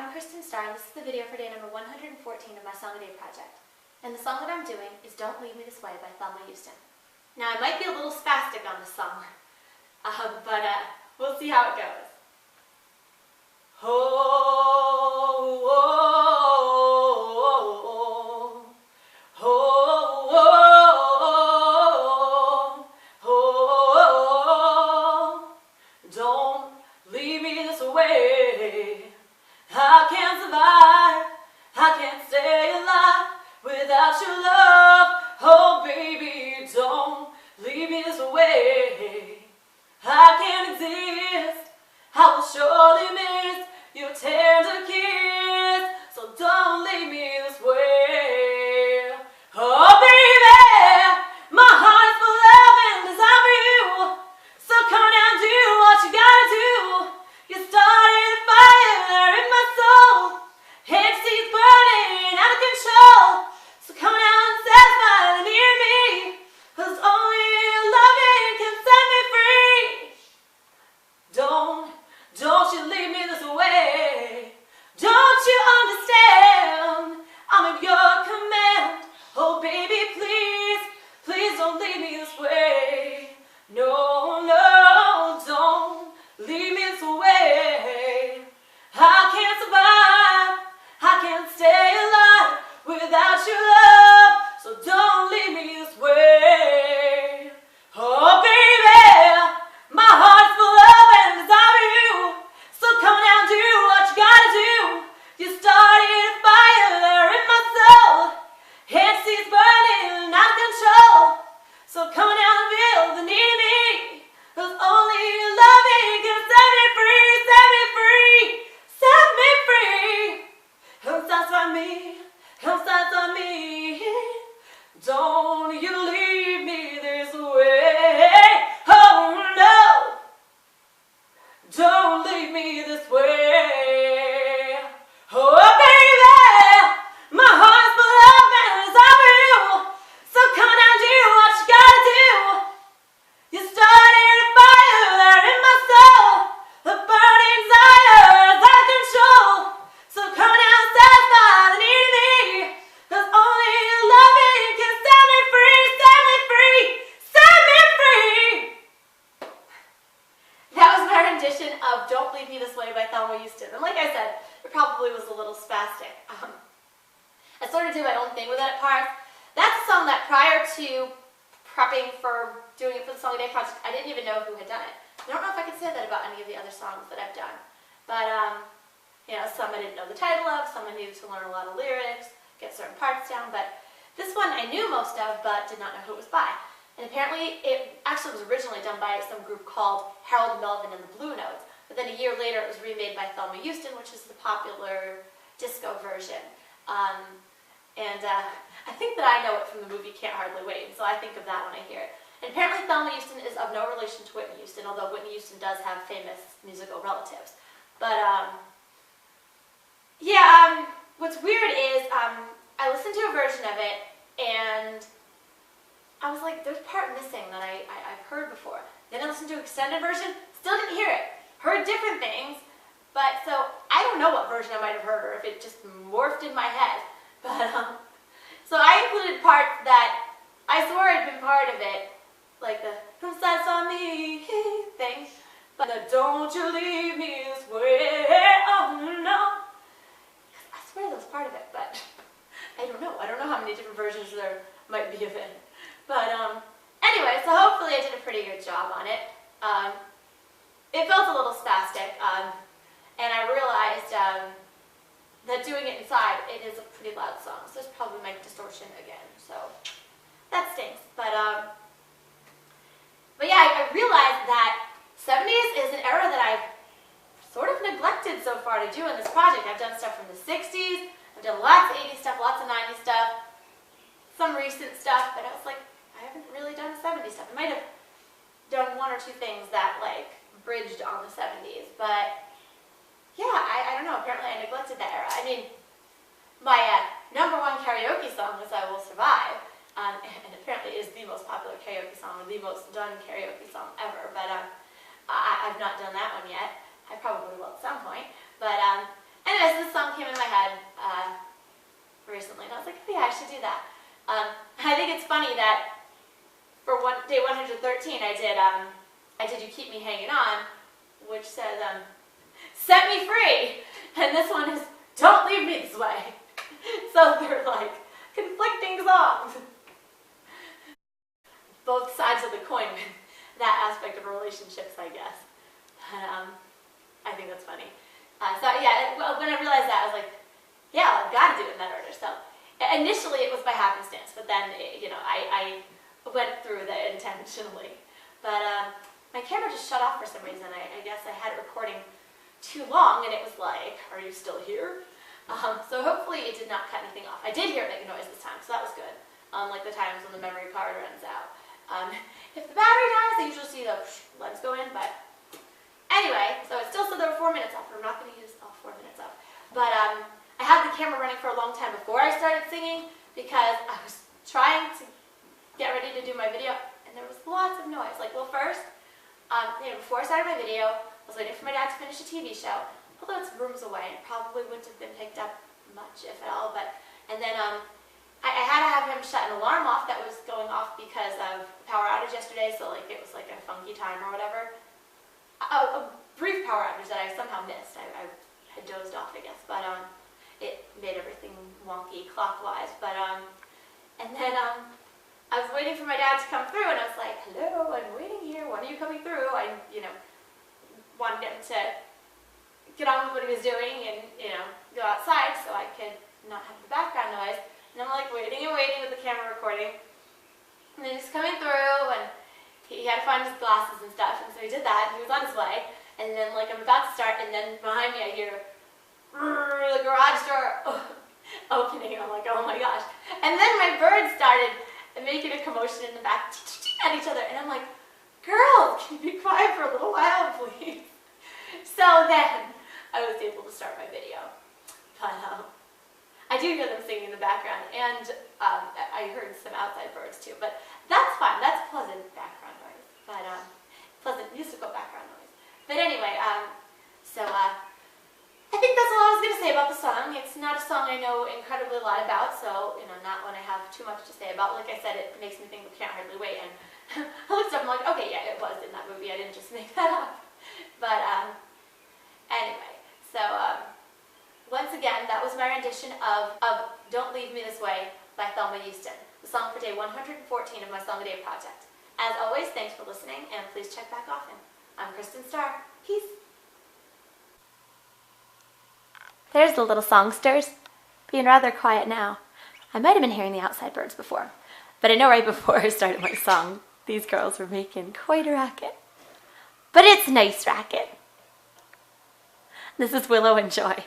I'm Kristin Star, and this is the video for day number 114 of my Song a Day project. And the song that I'm doing is Don't Leave Me This Way by Thelma Houston. Now, I might be a little spastic on this song, but we'll see how it goes. Oh, oh, oh, oh, oh, oh, don't leave me this way. I can't survive, I can't stay alive without your love. Oh baby, don't leave me this way. I can't exist, I will surely miss your tender kiss. So don't leave me this way. Oh baby, my heart's full of love and desire for you. So come down, do what you gotta do. You started a fire in my soul, ecstasy's burning out of control. So come down and satisfy the need of me, 'cause only your loving can set me free. Don't you leave me this way. Don't you understand? I'm at your command. Oh baby, please, please don't leave me this way. No, no, don't leave me this way. I can't survive, I can't stay alive without your love. So don't leave me this way. Oh baby, my heart's full of and desire for you. So come down, do what you gotta do. You started a fire in my soul, ecstasy's burning out of control. So come down and feel the need of me, 'cause only your loving can set me free, set me free, set me free. Help satisfy me, help satisfy me. Don't you leave me this way. Oh no, don't leave me this way. Oh baby, my heart's full of and desire for you. So come down, do what you gotta do. You started a fire in my soul, the burning desire is out of control. So come down, satisfy the need of me, 'cause only your loving can set me free, set me free, set me free. That was my rendition of Don't Leave Me This Way by Thelma Houston. And like I said, it probably was a little spastic. I sort of did my own thing with it at parts. That's a song that prior to prepping for doing it for the Song a Day project, I didn't even know who had done it. I don't know if I could say that about any of the other songs that I've done. But, you know, some I didn't know the title of, some I needed to learn a lot of lyrics, get certain parts down, but this one I knew most of, but did not know who it was by. And apparently it actually was originally done by some group called Harold Melvin and the Blue Notes, but then a year later it was remade by Thelma Houston, which is the popular disco version. I think that I know it from the movie Can't Hardly Wait, and so I think of that when I hear it. And apparently Thelma Houston is of no relation to Whitney Houston, although Whitney Houston does have famous musical relatives. But, what's weird is I listened to a version of it, and I was like, there's a part missing that I've heard before. Then I listened to an extended version, still didn't hear it. Heard different things, but so I don't know what version I might have heard, or if it just morphed in my head. But, so I included parts that I swore had been part of it, like the "Come satisfy me" thing, but the "Don't you leave me this way." Oh no, I swear that was part of it, but I don't know. I don't know how many different versions there might be of it. But anyway, so hopefully I did a pretty good job on it. It felt a little spastic, and I realized that doing it inside, it is a pretty loud song, so it's probably my distortion again, so that stinks. But yeah, I realized that 70s is an era that I've sort of neglected so far to do in this project. I've done stuff from the 60s, I've done lots of 80s stuff, lots of 90s stuff, some recent stuff, but I was like, I haven't really done 70s stuff. I might have done one or two things that like bridged on the 70s, but yeah, I don't know, apparently I neglected that era. I mean, my #1 karaoke song was "I Will Survive," and apparently it is the most popular karaoke song, the most done karaoke song ever, but I've not done that one yet. I probably will at some point. But anyways, this song came in my head recently, and I was like, oh yeah, I should do that. I think it's funny that for day 113, I did You Keep Me Hanging On, which says, set me free, and this one is, don't leave me this way. So they're like conflicting songs. Both sides of the coin with that aspect of relationships, I guess. I think that's funny. So yeah, when I realized that, I was like, yeah, I've got to do it in that order. So initially it was by happenstance, but then, I went through that intentionally. But my camera just shut off for some reason. I guess I had it recording too long, and it was like, are you still here? So hopefully it did not cut anything off. I did hear it make a noise this time, so that was good. Like the times when the memory card runs out. If the battery dies, I usually see the lens go in, but anyway, so it still said there were 4 minutes off. We're not going to use all 4 minutes up. But I had the camera running for a long time before I started singing because I was trying to get ready to do my video, and there was lots of noise. Like, well, first, before I started my video, I was waiting for my dad to finish a TV show. Although it's rooms away, it probably wouldn't have been picked up much, if at all. And then I had to have him shut an alarm off that was going off because of the power outage yesterday, so like it was like a funky time or whatever. A brief power outage that I somehow missed. I had dozed off, I guess, but it made everything wonky clockwise. But and then I was waiting for my dad to come through, and I was like, hello, I'm waiting here. When are you coming through? I wanted him to get on with what he was doing and go outside so I could not have the background noise. And I'm like waiting and waiting with the camera recording. And then he's coming through, and he had to find his glasses and stuff, and so he did that, and he was on his way. And then like I'm about to start, and then behind me I hear the garage door opening. I'm like, oh my gosh. And then my birds started making a commotion in the back at each other, and I'm like, girl, can you be quiet for a little while, please? So then I was able to start my video. But I do hear them singing in the background, and I heard some outside birds too, but that's fine. That's pleasant background noise, but pleasant musical background noise. But anyway, so I think that's all I was going to say about the song. It's not a song I know incredibly a lot about, so not one I have too much to say about. Like I said, it makes me think we can't hardly wait, and I looked up and I'm like, okay, yeah, it was in that movie. I didn't just make that up. But anyway, so once again, that was my rendition of Don't Leave Me This Way by Thelma Houston, the song for day 114 of my Song a Day project. As always, thanks for listening, and please check back often. I'm Kristin Star. Peace. There's the little songsters, being rather quiet now. I might have been hearing the outside birds before, but I know right before I started my song, these girls were making quite a racket. But it's nice racket. This is Willow and Joy.